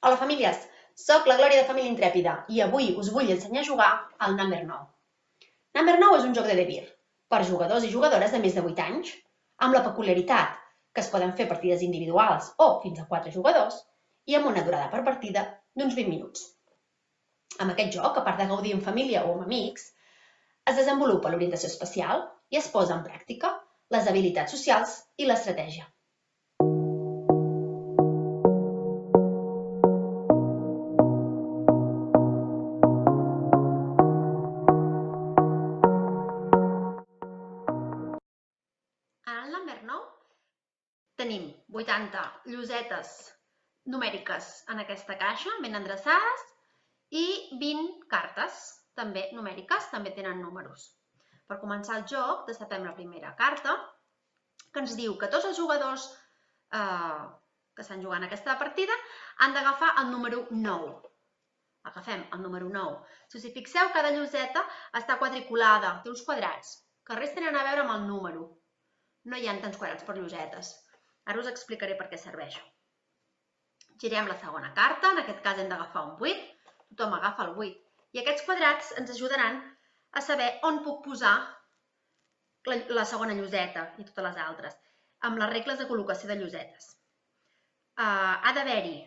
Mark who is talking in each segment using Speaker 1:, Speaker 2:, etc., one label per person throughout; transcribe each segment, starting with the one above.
Speaker 1: Hola famílies, soc la Glòria de Família Intrèpida i avui us vull ensenyar a jugar al Number 9. Number 9 és un joc de Devir per jugadors i jugadores de més de 8 anys, amb la peculiaritat que es poden fer partides individuals o fins a 4 jugadors i amb una durada per partida d'uns 20 minuts. Amb aquest joc, a part de gaudir en família o amb amics, es desenvolupa l'orientació espacial i es posa en pràctica les habilitats socials i l'estratègia. En el Number 9 tenim 80 llosetes numèriques en aquesta caixa, ben endreçades, i 20 cartes, també numèriques, també tenen números. Per començar el joc, destapem la primera carta, que ens diu que tots els jugadors que estan jugant aquesta partida han d'agafar el número 9. Agafem el número 9. Si us hi fixeu, cada lloseta està quadriculada, té uns quadrats, que res tenen a veure amb el número. No hi ha tants quadrats per llosetes. Ara us explicaré per què serveix. Girem la segona carta, en aquest cas hem d'agafar un 8, tothom agafa el 8. I aquests quadrats ens ajudaran a saber on puc posar la segona lloseta i totes les altres, amb les regles de col·locació de llosetes. Ha d'haver-hi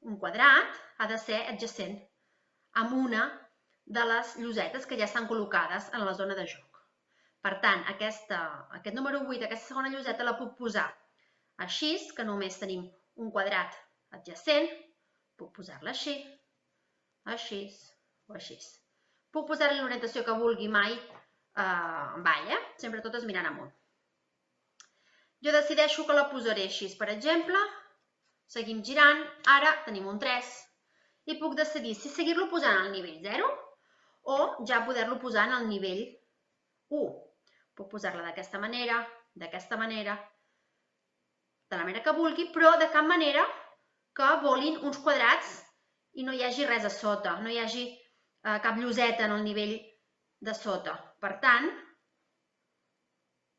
Speaker 1: un quadrat, ha de ser adjacent amb una de les llosetes que ja estan col·locades en la zona de joc. Per tant, aquest número 8, aquesta segona lloseta, la puc posar així, que només tenim un quadrat adjacent, puc posar-la així, així o així. Puc posar-li l'orientació que vulgui, mai en ball, sempre totes mirant amunt. Jo decideixo que la posaré així, per exemple, seguim girant, ara tenim un 3, i puc decidir si seguir-lo posant al nivell 0 o ja poder-lo posar en el nivell 1. Puc posar-la d'aquesta manera, de la manera que vulgui, però de cap manera que volin uns quadrats i no hi hagi res a sota, no hi hagi cap lloseta en el nivell de sota. Per tant,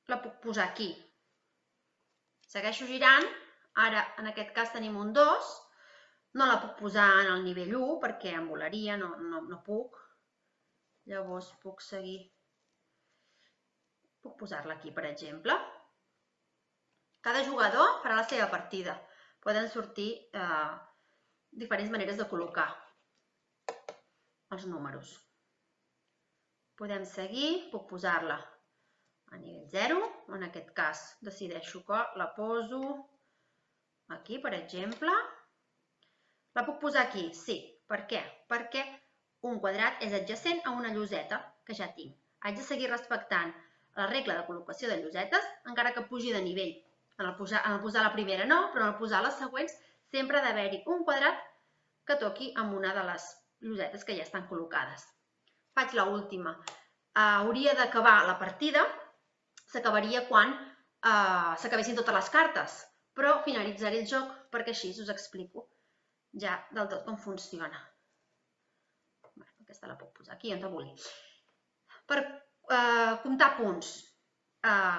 Speaker 1: la puc posar aquí. Segueixo girant, ara en aquest cas tenim un 2, no la puc posar en el nivell 1 perquè em volaria, no puc. Llavors puc seguir. Puc posar-la aquí, per exemple. Cada jugador farà la seva partida. Poden sortir diferents maneres de col·locar els números. Podem seguir, puc posar-la a nivell 0, en aquest cas decideixo que la poso aquí, per exemple. La puc posar aquí, sí. Per què? Perquè un quadrat és adjacent a una lloseta que ja tinc. Haig de seguir respectant la regla de col·locació de llosetes, encara que pugi de nivell. En el posar la primera no, però en el posar les següents sempre ha d'haver-hi un quadrat que toqui amb una de les llosetes que ja estan col·locades. Faig l'última. Hauria d'acabar la partida, s'acabaria quan s'acabessin totes les cartes, però finalitzaré el joc perquè així us explico ja del tot com funciona. Aquesta la puc posar aquí, on vulgui. Per comptar punts,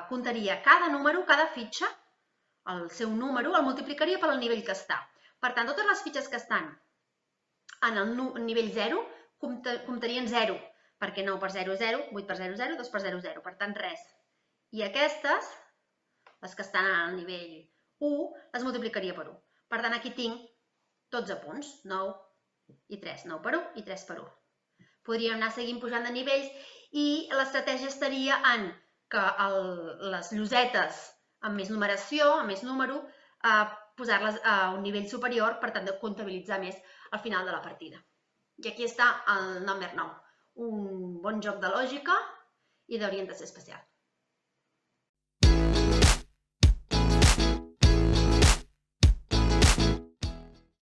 Speaker 1: comptaria cada número, cada fitxa, el seu número, el multiplicaria pel nivell que està. Per tant, totes les fitxes que estan en el nivell 0 comptarien 0, perquè 9 per 0 és 0, 8 per 0 és 0, 2 per 0 és 0, per tant res. I aquestes, les que estan al nivell 1, les multiplicaria per 1. Per tant, aquí tinc 12 punts, 9 i 3, 9 per 1 i 3 per 1. Podríem anar seguint pujant de nivells i l'estratègia estaria en que les llosetes amb més numeració, amb més número, posar-les a un nivell superior per tant de comptabilitzar més al final de la partida. I aquí està el Number 9, un bon joc de lògica i d'orientació espacial.